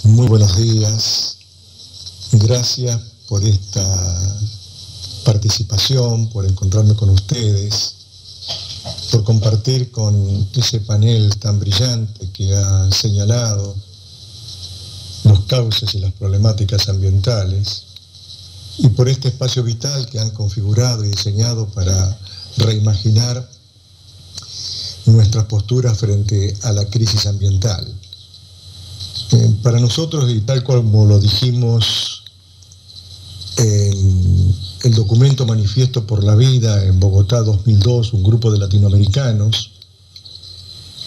Muy buenos días. Gracias por esta participación, por encontrarme con ustedes, por compartir con ese panel tan brillante que ha señalado los cauces y las problemáticas ambientales, y por este espacio vital que han configurado y diseñado para reimaginar nuestras posturas frente a la crisis ambiental. Para nosotros, y tal como lo dijimos en el documento Manifiesto por la Vida en Bogotá 2002, un grupo de latinoamericanos,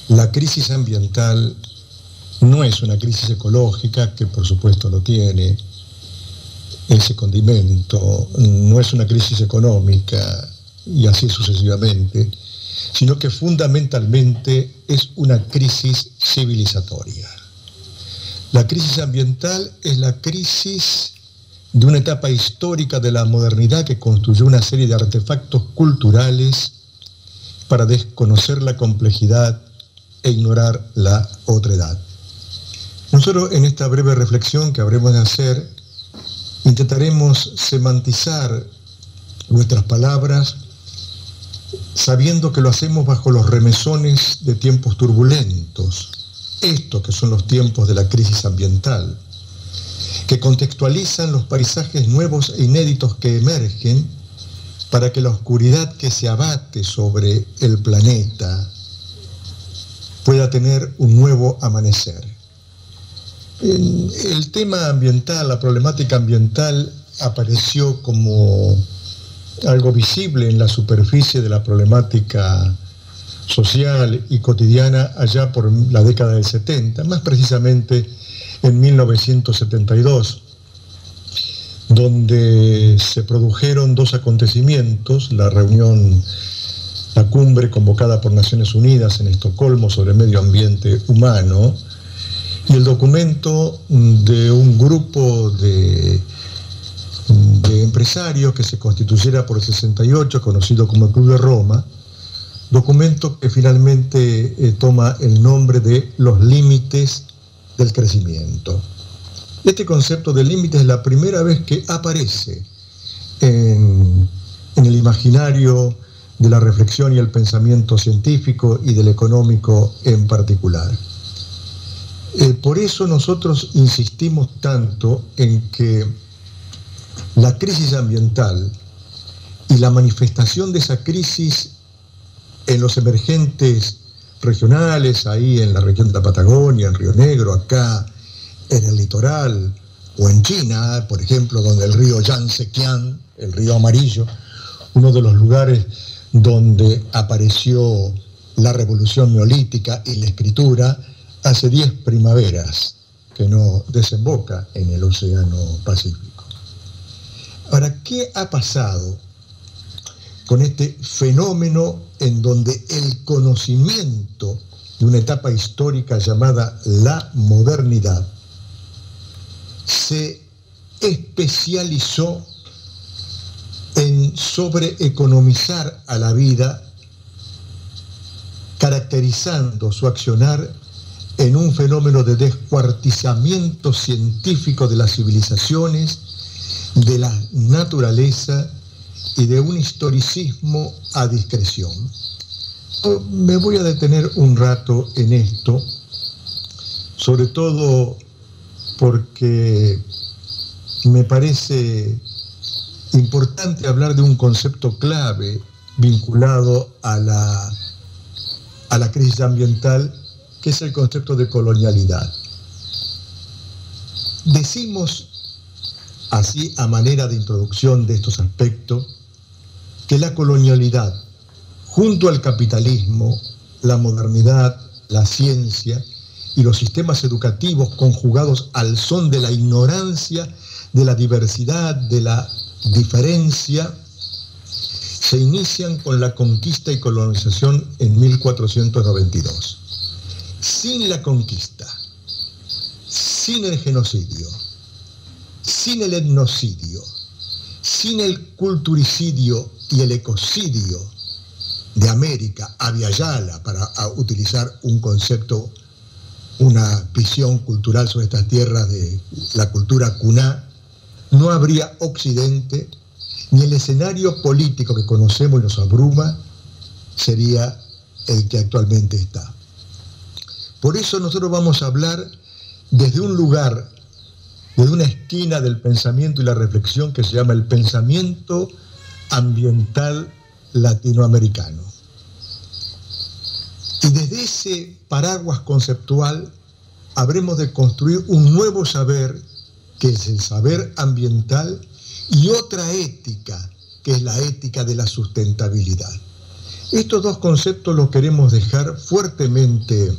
la crisis ambiental no es una crisis ecológica, que por supuesto lo tiene, ese condimento, no es una crisis económica y así sucesivamente, sino que fundamentalmente es una crisis civilizatoria. La crisis ambiental es la crisis de una etapa histórica de la modernidad que construyó una serie de artefactos culturales para desconocer la complejidad e ignorar la otredad. Nosotros, en esta breve reflexión que habremos de hacer, intentaremos semantizar nuestras palabras sabiendo que lo hacemos bajo los remesones de tiempos turbulentos, estos que son los tiempos de la crisis ambiental, que contextualizan los paisajes nuevos e inéditos que emergen para que la oscuridad que se abate sobre el planeta pueda tener un nuevo amanecer. El tema ambiental, la problemática ambiental, apareció como algo visible en la superficie de la problemática social y cotidiana allá por la década del 70, más precisamente en 1972, donde se produjeron dos acontecimientos: la cumbre convocada por Naciones Unidas en Estocolmo sobre medio ambiente humano, y el documento de un grupo de empresarios que se constituyera por el 68, conocido como el Club de Roma, documento que finalmente toma el nombre de los límites del crecimiento. Este concepto de límites es la primera vez que aparece en el imaginario de la reflexión y el pensamiento científico y del económico en particular. Por eso nosotros insistimos tanto en que la crisis ambiental y la manifestación de esa crisis en los emergentes regionales, ahí en la región de la Patagonia, en Río Negro, acá en el litoral, o en China, por ejemplo, donde el río Yangtze-Kiang, el río amarillo, uno de los lugares donde apareció la revolución neolítica y la escritura, hace 10 primaveras que no desemboca en el Océano Pacífico. Ahora, ¿qué ha pasado con este fenómeno en donde el conocimiento de una etapa histórica llamada la modernidad se especializó en sobreeconomizar a la vida, caracterizando su accionar en un fenómeno de descuartizamiento científico de las civilizaciones, de la naturaleza y de un historicismo a discreción? Me voy a detener un rato en esto, sobre todo porque me parece importante hablar de un concepto clave vinculado a la crisis ambiental, que es el concepto de colonialidad. Decimos, así a manera de introducción de estos aspectos, que la colonialidad, junto al capitalismo, la modernidad, la ciencia y los sistemas educativos conjugados al son de la ignorancia, de la diversidad, de la diferencia, se inician con la conquista y colonización en 1492. Sin la conquista, sin el genocidio, sin el etnocidio, sin el culturicidio y el ecocidio de América, Abya Yala, para utilizar un concepto una visión cultural sobre estas tierras de la cultura cuná, no habría Occidente, ni el escenario político que conocemos y nos abruma sería el que actualmente está. Por eso nosotros vamos a hablar desde un lugar, desde una esquina del pensamiento y la reflexión que se llama el pensamiento ambiental latinoamericano. Y desde ese paraguas conceptual habremos de construir un nuevo saber, que es el saber ambiental, y otra ética, que es la ética de la sustentabilidad. Estos dos conceptos los queremos dejar fuertemente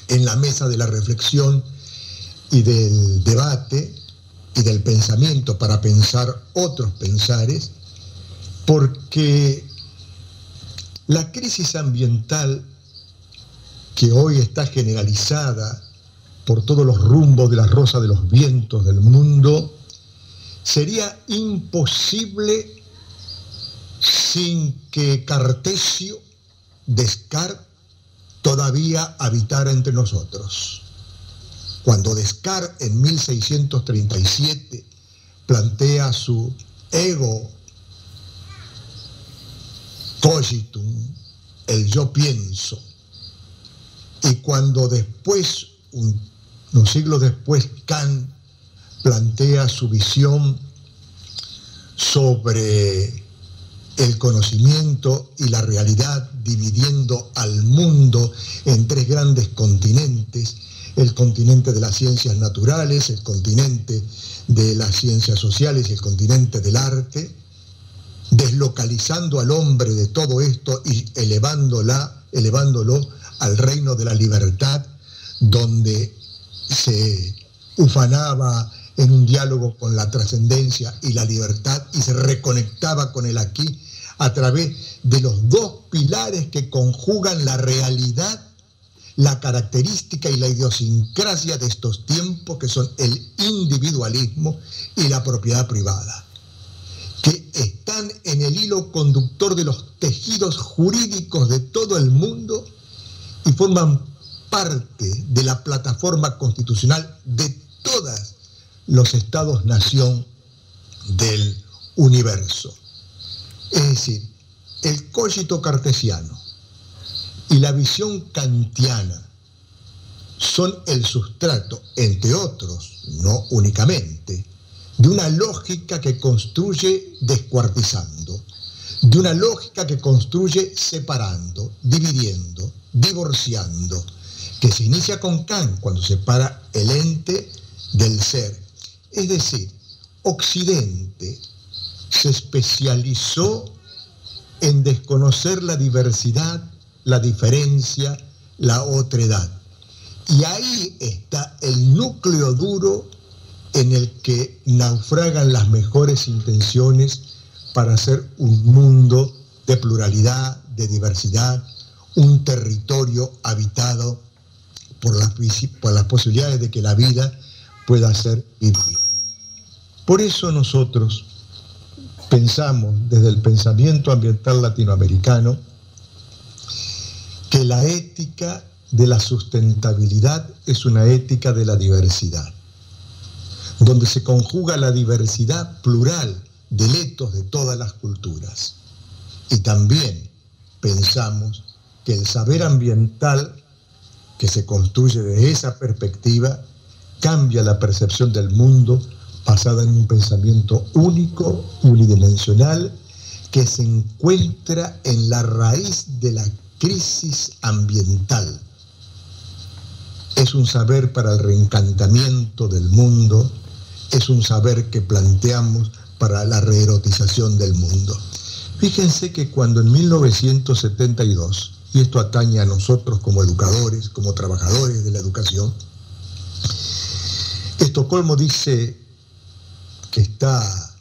en la mesa de la reflexión y del debate y del pensamiento para pensar otros pensares, porque la crisis ambiental que hoy está generalizada por todos los rumbos de la rosa de los vientos del mundo, sería imposible sin que Cartesio, Descartes, todavía habitara entre nosotros. Cuando Descartes en 1637 plantea su ego cogitum, el yo pienso, y cuando después, unos siglos después, Kant plantea su visión sobre el conocimiento y la realidad, dividiendo al mundo en tres grandes continentes: el continente de las ciencias naturales, el continente de las ciencias sociales y el continente del arte, deslocalizando al hombre de todo esto y elevándolo al reino de la libertad, donde se ufanaba en un diálogo con la trascendencia y la libertad y se reconectaba con el aquí a través de los dos pilares que conjugan la realidad, la característica y la idiosincrasia de estos tiempos, que son el individualismo y la propiedad privada, que están en el hilo conductor de los tejidos jurídicos de todo el mundo y forman parte de la plataforma constitucional de todos los estados-nación del universo. Es decir, el cogito cartesiano y la visión kantiana son el sustrato, entre otros, no únicamente, de una lógica que construye descuartizando, de una lógica que construye separando, dividiendo, divorciando, que se inicia con Kant cuando separa el ente del ser. Es decir, Occidente se especializó en desconocer la diversidad, la diferencia, la otredad. Y ahí está el núcleo duro en el que naufragan las mejores intenciones para hacer un mundo de pluralidad, de diversidad, un territorio habitado por las posibilidades de que la vida pueda ser vivida. Por eso nosotros pensamos desde el pensamiento ambiental latinoamericano que la ética de la sustentabilidad es una ética de la diversidad, donde se conjuga la diversidad plural de letos de todas las culturas. Y también pensamos que el saber ambiental que se construye desde esa perspectiva cambia la percepción del mundo, basada en un pensamiento único, unidimensional, que se encuentra en la raíz de la crisis ambiental. Es un saber para el reencantamiento del mundo, es un saber que planteamos para la reerotización del mundo. Fíjense que cuando en 1972, y esto atañe a nosotros como educadores, como trabajadores de la educación, Estocolmo dice que está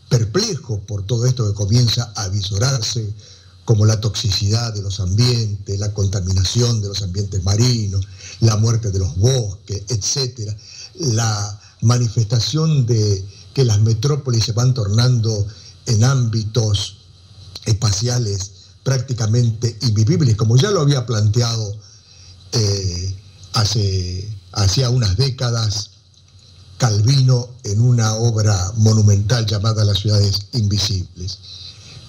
perplejo por todo esto que comienza a visorarse, como la toxicidad de los ambientes, la contaminación de los ambientes marinos, la muerte de los bosques, etc. La manifestación de que las metrópolis se van tornando en ámbitos espaciales prácticamente invivibles, como ya lo había planteado hacía unas décadas Calvino en una obra monumental llamada Las ciudades invisibles.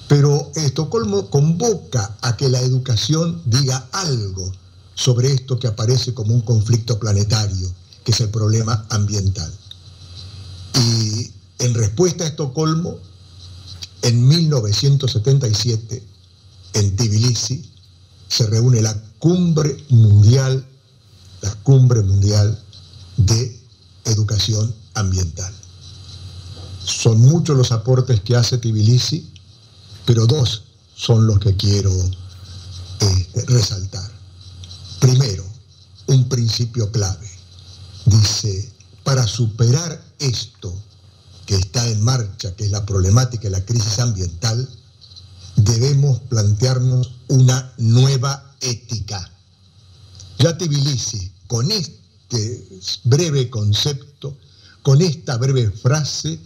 Pero Estocolmo convoca a que la educación diga algo sobre esto que aparece como un conflicto planetario, que es el problema ambiental. Y en respuesta a Estocolmo, en 1977, en Tbilisi, se reúne la cumbre mundial de educación ambiental. Son muchos los aportes que hace Tbilisi, pero dos son los que quiero resaltar. Primero, un principio clave. Dice, para superar esto que está en marcha, que es la problemática de la crisis ambiental, debemos plantearnos una nueva ética. Ya Tbilisi, con este breve concepto, con esta breve frase,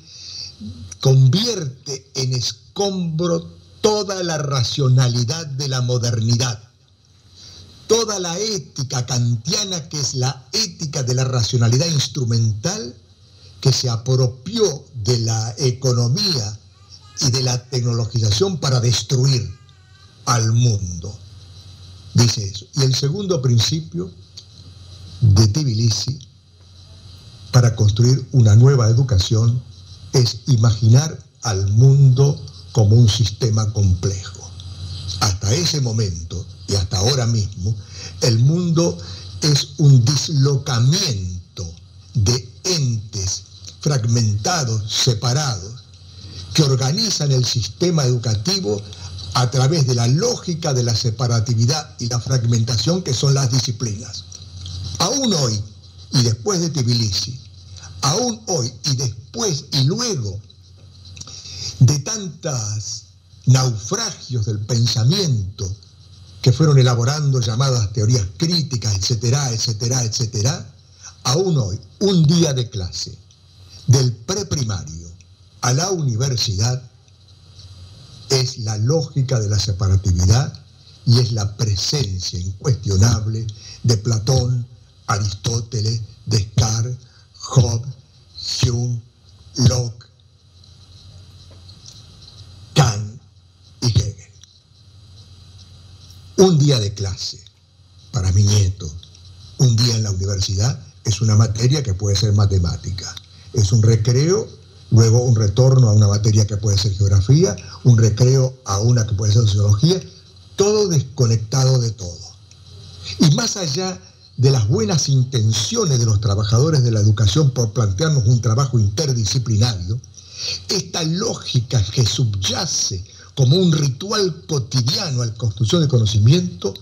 convierte en escombro toda la racionalidad de la modernidad, toda la ética kantiana, que es la ética de la racionalidad instrumental, que se apropió de la economía y de la tecnologización para destruir al mundo. Dice eso. Y el segundo principio de Tbilisi para construir una nueva educación es imaginar al mundo como un sistema complejo. Hasta ese momento y hasta ahora mismo, el mundo es un dislocamiento de entes fragmentados, separados, que organizan el sistema educativo a través de la lógica de la separatividad y la fragmentación, que son las disciplinas. Aún hoy, y después de Tbilisi, aún hoy y después y luego de tantos naufragios del pensamiento que fueron elaborando llamadas teorías críticas, etcétera, etcétera, etcétera, aún hoy, un día de clase, del preprimario a la universidad, es la lógica de la separatividad y es la presencia incuestionable de Platón, Aristóteles, Descartes, Hobbes, Hume, Locke, Kant y Hegel. Un día de clase para mi nieto, un día en la universidad, es una materia que puede ser matemática. Es un recreo, luego un retorno a una materia que puede ser geografía, un recreo a una que puede ser sociología, todo desconectado de todo. Y más allá de las buenas intenciones de los trabajadores de la educación por plantearnos un trabajo interdisciplinario, esta lógica que subyace como un ritual cotidiano a la construcción de conocimiento,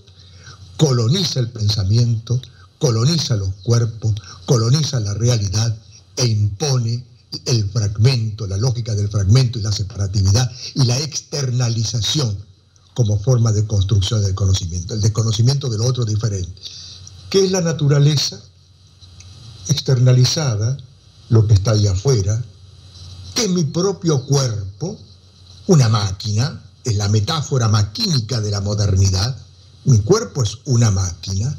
coloniza el pensamiento, coloniza los cuerpos, coloniza la realidad e impone el fragmento, la lógica del fragmento y la separatividad y la externalización como forma de construcción del conocimiento, el desconocimiento de lo otro diferente. ¿Qué es la naturaleza? Externalizada, lo que está allá afuera. ¿Qué es mi propio cuerpo? Una máquina, es la metáfora maquínica de la modernidad. Mi cuerpo es una máquina,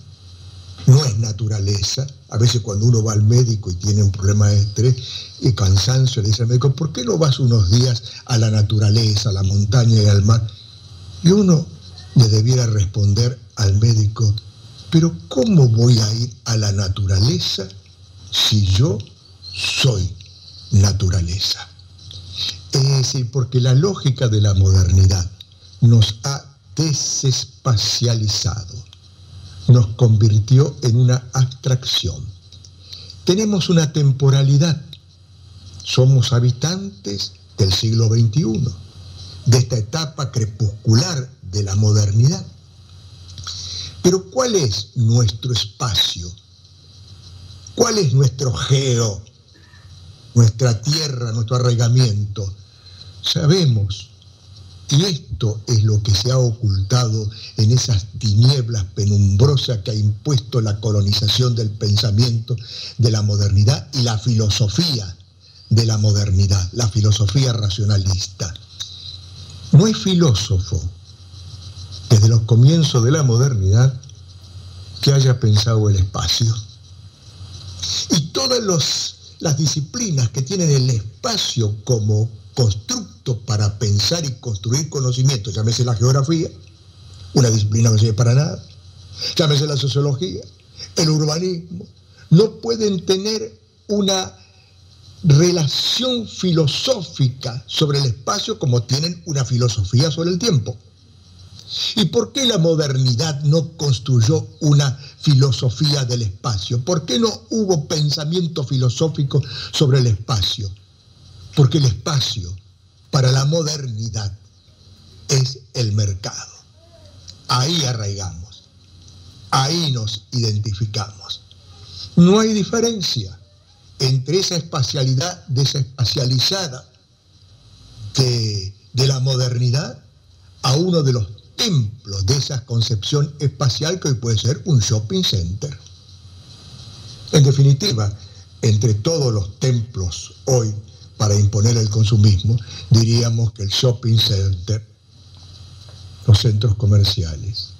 no es naturaleza. A veces cuando uno va al médico y tiene un problema de estrés y cansancio, le dice al médico, ¿por qué no vas unos días a la naturaleza, a la montaña y al mar? Y uno le debiera responder al médico, pero ¿cómo voy a ir a la naturaleza si yo soy naturaleza? Es decir, porque la lógica de la modernidad nos ha desespacializado, nos convirtió en una abstracción. Tenemos una temporalidad, somos habitantes del siglo XXI, de esta etapa crepuscular de la modernidad. Pero ¿cuál es nuestro espacio? ¿Cuál es nuestro geo? Nuestra tierra, nuestro arraigamiento. Sabemos, y esto es lo que se ha ocultado en esas tinieblas penumbrosas que ha impuesto la colonización del pensamiento de la modernidad y la filosofía de la modernidad, la filosofía racionalista. No hay filósofo desde los comienzos de la modernidad que haya pensado el espacio. Y todas las disciplinas que tienen el espacio como constructo para pensar y construir conocimiento, llámese la geografía, una disciplina que no sirve para nada, llámese la sociología, el urbanismo, no pueden tener una relación filosófica sobre el espacio como tienen una filosofía sobre el tiempo. ¿Y por qué la modernidad no construyó una filosofía del espacio? ¿Por qué no hubo pensamiento filosófico sobre el espacio? Porque el espacio para la modernidad es el mercado. Ahí arraigamos, ahí nos identificamos. No hay diferencia entre esa espacialidad desespacializada de la modernidad a uno de los templos de esa concepción espacial que hoy puede ser un shopping center. En definitiva, entre todos los templos hoy para imponer el consumismo, diríamos que el shopping center, los centros comerciales,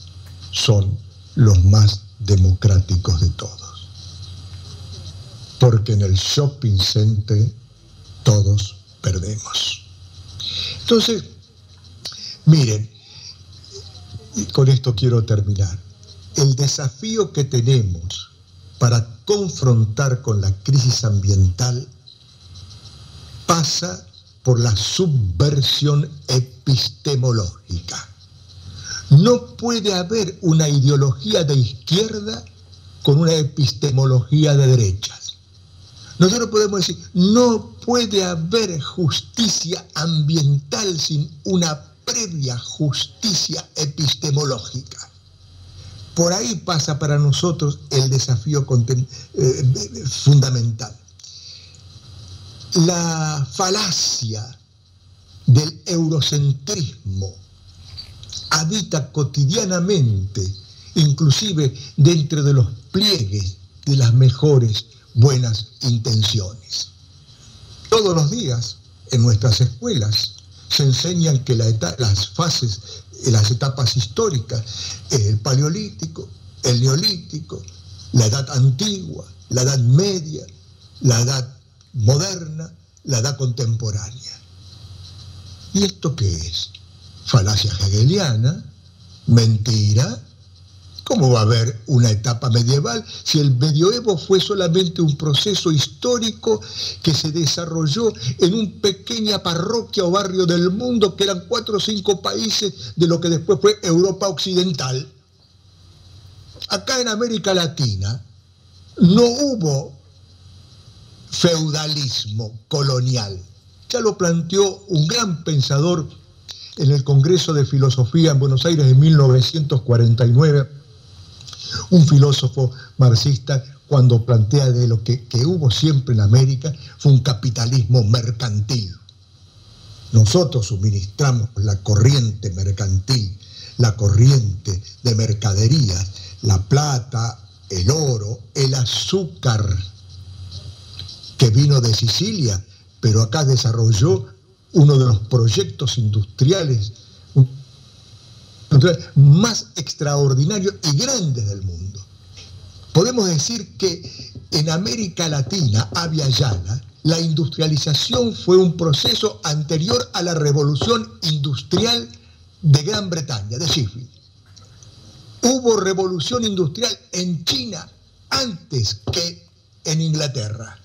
son los más democráticos de todos. Porque en el shopping center todos perdemos. Entonces, miren, y con esto quiero terminar. El desafío que tenemos para confrontar con la crisis ambiental pasa por la subversión epistemológica. No puede haber una ideología de izquierda con una epistemología de derechas. Nosotros podemos decir, no puede haber justicia ambiental sin una previa justicia epistemológica. Por ahí pasa para nosotros el desafío fundamental. La falacia del eurocentrismo habita cotidianamente, inclusive dentro de los pliegues de las mejores buenas intenciones. Todos los días en nuestras escuelas se enseñan que las fases, las etapas históricas, el paleolítico, el neolítico, la edad antigua, la edad media, la edad moderna, la edad contemporánea. ¿Y esto qué es? Falacia hegeliana, mentira. ¿Cómo va a haber una etapa medieval si el medioevo fue solamente un proceso histórico que se desarrolló en una pequeña parroquia o barrio del mundo que eran 4 o 5 países de lo que después fue Europa Occidental? Acá en América Latina no hubo feudalismo colonial. Ya lo planteó un gran pensador en el Congreso de Filosofía en Buenos Aires en 1949, un filósofo marxista, cuando plantea de lo que hubo siempre en América fue un capitalismo mercantil. Nosotros suministramos la corriente mercantil, la corriente de mercaderías, la plata, el oro, el azúcar que vino de Sicilia, pero acá desarrolló uno de los proyectos industriales más extraordinarios y grandes del mundo. Podemos decir que en América Latina, Abya Yala, la industrialización fue un proceso anterior a la revolución industrial de Gran Bretaña, de Sheffield. Hubo revolución industrial en China antes que en Inglaterra.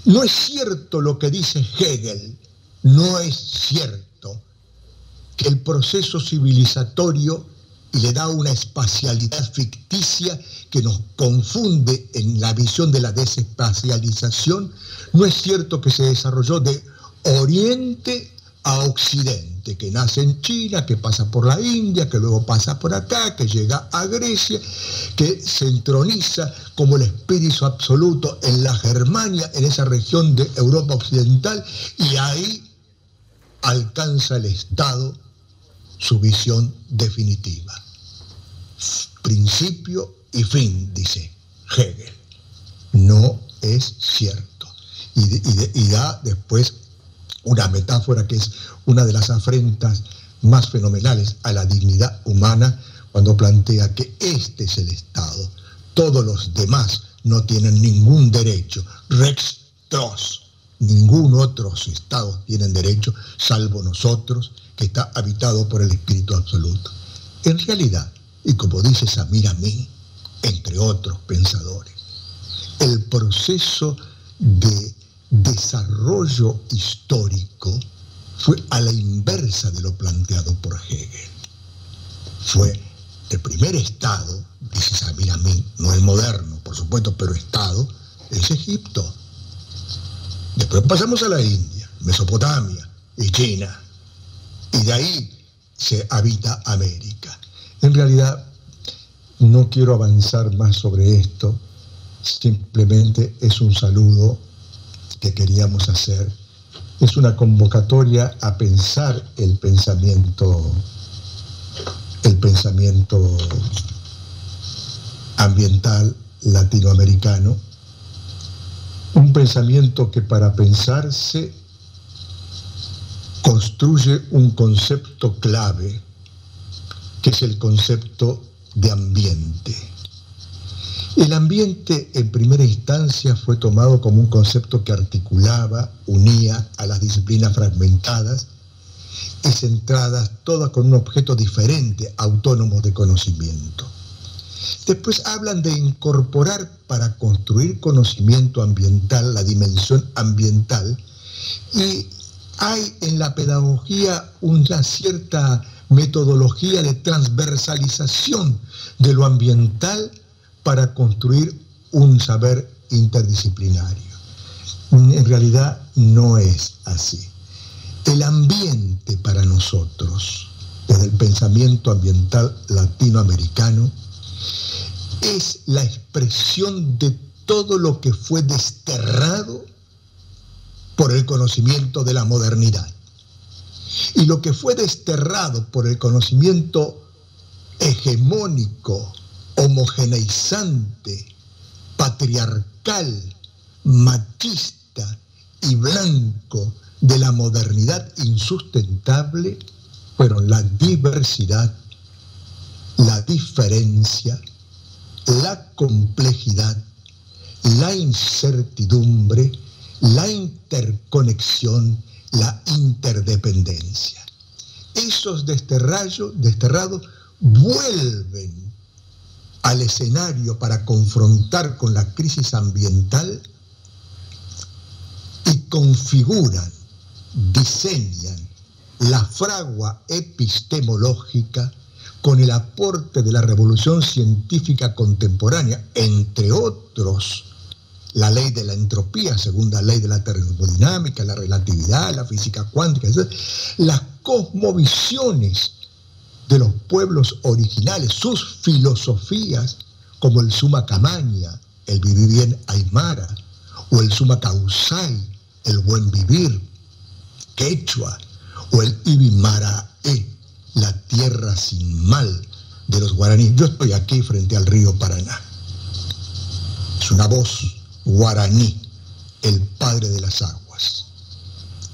No es cierto lo que dice Hegel, no es cierto que el proceso civilizatorio le da una espacialidad ficticia que nos confunde en la visión de la desespacialización. No es cierto que se desarrolló de Oriente a Occidente, que nace en China, que pasa por la India, que luego pasa por acá, que llega a Grecia, que se entroniza como el espíritu absoluto en la Germania, en esa región de Europa Occidental, y ahí alcanza el Estado su visión definitiva. Principio y fin, dice Hegel. No es cierto. Y da después una metáfora que es una de las afrentas más fenomenales a la dignidad humana, cuando plantea que este es el Estado. Todos los demás no tienen ningún derecho. Rex Tros. Ningún otro Estado tienen derecho, salvo nosotros, que está habitado por el Espíritu Absoluto. En realidad, y como dice Samir Amin, entre otros pensadores, el proceso de desarrollo histórico fue a la inversa de lo planteado por Hegel. Fue el primer Estado, dice Samir Amin, no el moderno, por supuesto, pero Estado, es Egipto. Después pasamos a la India, Mesopotamia y China, y de ahí se habita América. En realidad, no quiero avanzar más sobre esto, simplemente es un saludo que queríamos hacer. Es una convocatoria a pensar el pensamiento ambiental latinoamericano, un pensamiento que para pensarse construye un concepto clave, que es el concepto de ambiente. El ambiente en primera instancia fue tomado como un concepto que articulaba, unía a las disciplinas fragmentadas y centradas todas con un objeto diferente, autónomos de conocimiento. Después hablan de incorporar para construir conocimiento ambiental, la dimensión ambiental, y hay en la pedagogía una cierta metodología de transversalización de lo ambiental para construir un saber interdisciplinario. En realidad no es así. El ambiente para nosotros, desde el pensamiento ambiental latinoamericano, es la expresión de todo lo que fue desterrado por el conocimiento de la modernidad. Y lo que fue desterrado por el conocimiento hegemónico, homogeneizante, patriarcal, machista y blanco de la modernidad insustentable fueron la diversidad, la diferencia, la complejidad, la incertidumbre, la interconexión, la interdependencia. Esos desterrados vuelven al escenario para confrontar con la crisis ambiental y configuran, diseñan la fragua epistemológica con el aporte de la revolución científica contemporánea, entre otros, la ley de la entropía, segunda ley de la termodinámica, la relatividad, la física cuántica, las cosmovisiones de los pueblos originales, sus filosofías, como el Suma Camaña, el vivir bien Aymara, o el Suma Causay, el buen vivir quechua, o el Ibimarae, la tierra sin mal de los guaraníes. Yo estoy aquí frente al río Paraná. Es una voz guaraní, el padre de las aguas.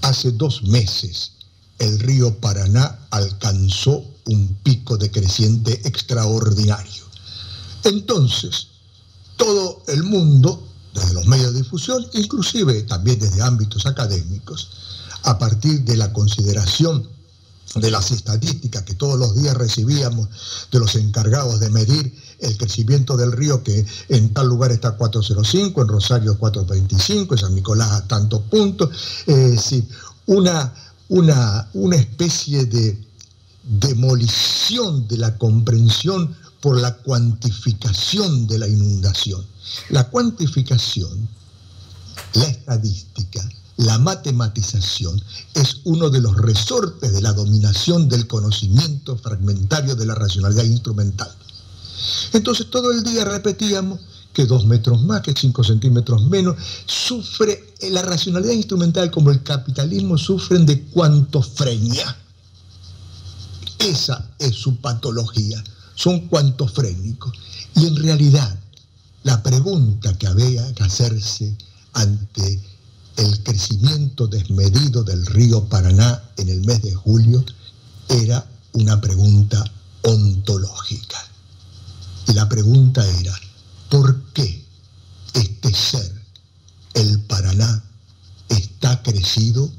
Hace 2 meses el río Paraná alcanzó un pico decreciente extraordinario. Entonces, todo el mundo, desde los medios de difusión, inclusive también desde ámbitos académicos, a partir de la consideración de las estadísticas que todos los días recibíamos de los encargados de medir el crecimiento del río, que en tal lugar está 405, en Rosario 425, en San Nicolás a tantos puntos, es decir, una especie de demolición de la comprensión por la cuantificación de la inundación. La cuantificación, la estadística, la matematización es uno de los resortes de la dominación del conocimiento fragmentario de la racionalidad instrumental. Entonces todo el día repetíamos que 2 metros más, que 5 centímetros menos, sufre la racionalidad instrumental como el capitalismo sufren de cuantofrenia. Esa es su patología, son cuantofrénicos. Y en realidad la pregunta que había que hacerse ante el crecimiento desmedido del río Paraná en el mes de julio era una pregunta ontológica. Y la pregunta era, ¿por qué este ser, el Paraná, está crecido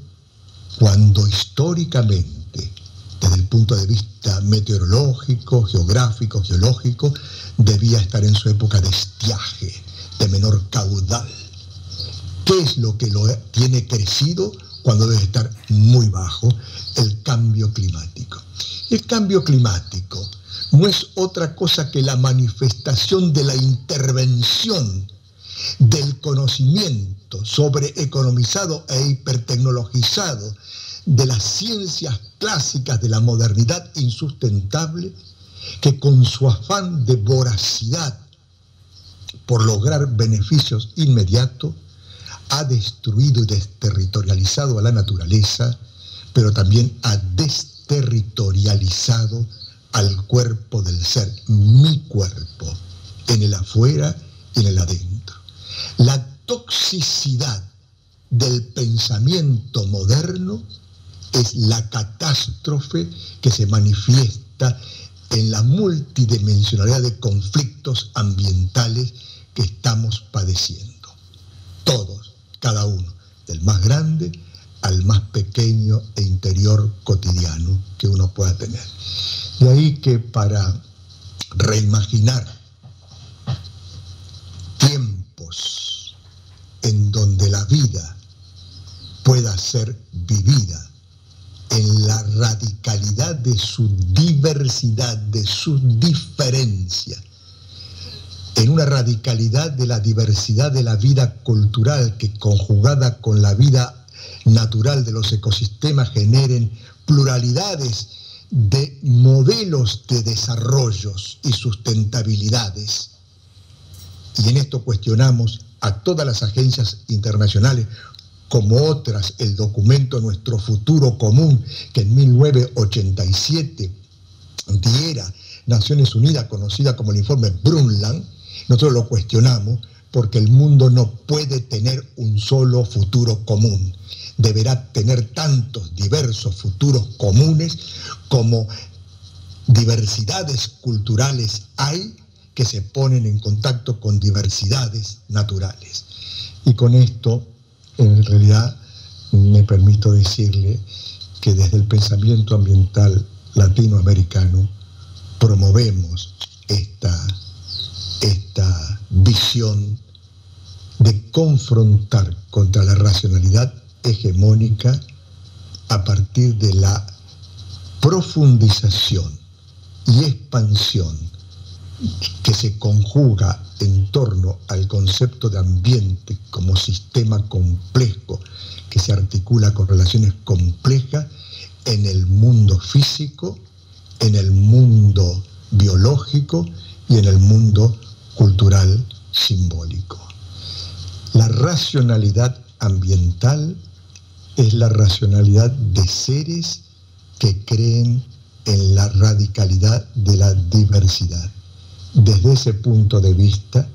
cuando históricamente, desde el punto de vista meteorológico, geográfico, geológico, debía estar en su época de estiaje, de menor caudal? ¿Qué es lo que lo tiene crecido cuando debe estar muy bajo? El cambio climático. El cambio climático no es otra cosa que la manifestación de la intervención del conocimiento sobreeconomizado e hipertecnologizado de las ciencias clásicas de la modernidad insustentable, que con su afán de voracidad por lograr beneficios inmediatos ha destruido y desterritorializado a la naturaleza, pero también ha desterritorializado al cuerpo del ser, mi cuerpo, en el afuera y en el adentro. La toxicidad del pensamiento moderno es la catástrofe que se manifiesta en la multidimensionalidad de conflictos ambientales que estamos padeciendo. Todos, cada uno, del más grande al más pequeño e interior cotidiano que uno pueda tener. De ahí que para reimaginar tiempos en donde la vida pueda ser vivida en la radicalidad de su diversidad, de su diferencia, en una radicalidad de la diversidad de la vida cultural que, conjugada con la vida natural de los ecosistemas, generen pluralidades de modelos de desarrollos y sustentabilidades. Y en esto cuestionamos a todas las agencias internacionales, como otras, el documento Nuestro Futuro Común, que en 1987 diera Naciones Unidas, conocida como el informe Brundtland. Nosotros lo cuestionamos porque el mundo no puede tener un solo futuro común. Deberá tener tantos diversos futuros comunes como diversidades culturales hay que se ponen en contacto con diversidades naturales. Y con esto, en realidad, me permito decirle que desde el pensamiento ambiental latinoamericano promovemos esta visión de confrontar contra la racionalidad hegemónica a partir de la profundización y expansión que se conjuga en torno al concepto de ambiente como sistema complejo que se articula con relaciones complejas en el mundo físico, en el mundo biológico y en el mundo cultural simbólico. La racionalidad ambiental es la racionalidad de seres que creen en la radicalidad de la diversidad. Desde ese punto de vista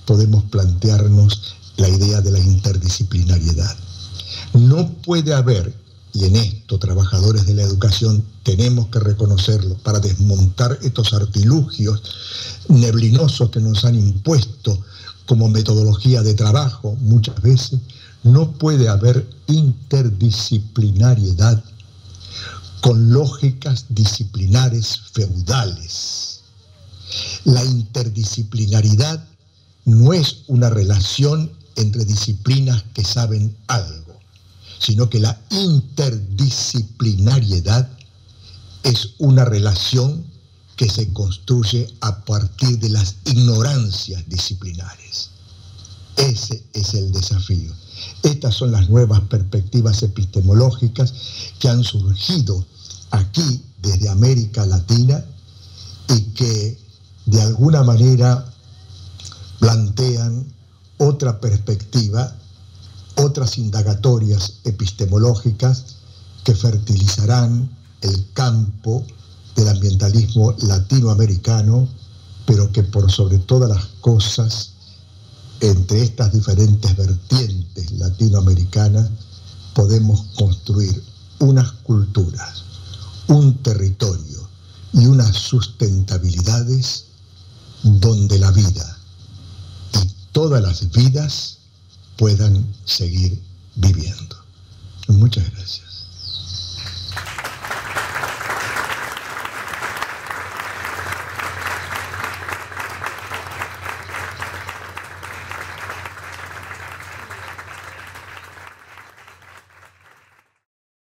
podemos plantearnos la idea de la interdisciplinariedad. No puede haber, y en esto trabajadores de la educación tenemos que reconocerlo para desmontar estos artilugios neblinosos que nos han impuesto como metodología de trabajo muchas veces, no puede haber interdisciplinariedad con lógicas disciplinares feudales. La interdisciplinaridad no es una relación entre disciplinas que saben algo, sino que la interdisciplinariedad es una relación que se construye a partir de las ignorancias disciplinares. Ese es el desafío. Estas son las nuevas perspectivas epistemológicas que han surgido aquí desde América Latina y que de alguna manera plantean otra perspectiva, otras indagatorias epistemológicas que fertilizarán el campo del ambientalismo latinoamericano, pero que por sobre todas las cosas, entre estas diferentes vertientes latinoamericanas, podemos construir unas culturas, un territorio y unas sustentabilidades donde la vida y todas las vidas puedan seguir viviendo. Muchas gracias.